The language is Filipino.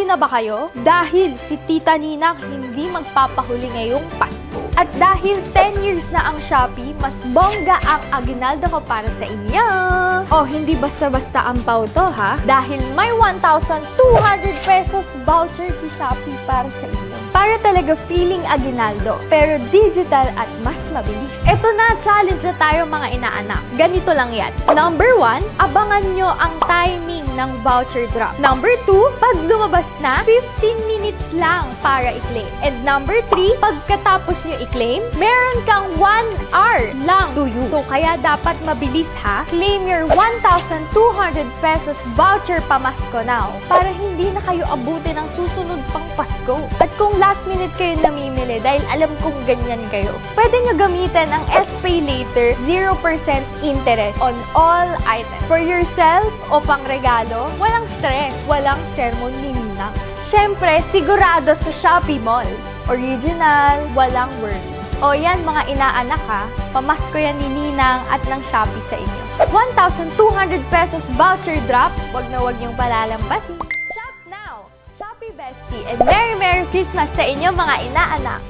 na ba kayo? Dahil si Tita Ninang hindi magpapahuli ngayong Pasko. At dahil 10 years na ang Shopee, mas bongga ang aginaldo ko para sa inyo. Oh, hindi basta-basta ang to ha? Dahil may 1,200 pesos voucher si Shopee para sa inyo. Para talaga feeling aginaldo, pero digital at mas mabilis. Eto na, challenge na tayo mga inaanak. Ganito lang yan. Number 1, abangan nyo ang timing ng voucher drop. Number 2, pag lumabas na, 15 minutes lang para i-claim. And number 3, pagkatapos nyo i-claim, meron kang 1 hour lang to use. So kaya dapat mabilis ha. Claim your 1,200 pesos voucher pamasko now para hindi na kayo abutin ng susunod pang Pasko. At kung last minute kayo namimili dahil alam kong ganyan kayo, pwede nyo gamitin ang SPay Later 0% interest on all items. For yourself o pang regalo, walang stress, walang sermon ni Ninang. Syempre, sigurado sa Shopee Mall. Original, walang words. O yan mga inaanak ha, pamasko yan ni Ninang at ng Shopee sa inyo. 1,200 pesos voucher drop, wag na wag niyong palalampasin. Shop now! Shopee Bestie and Merry Merry Christmas sa inyo mga inaanak!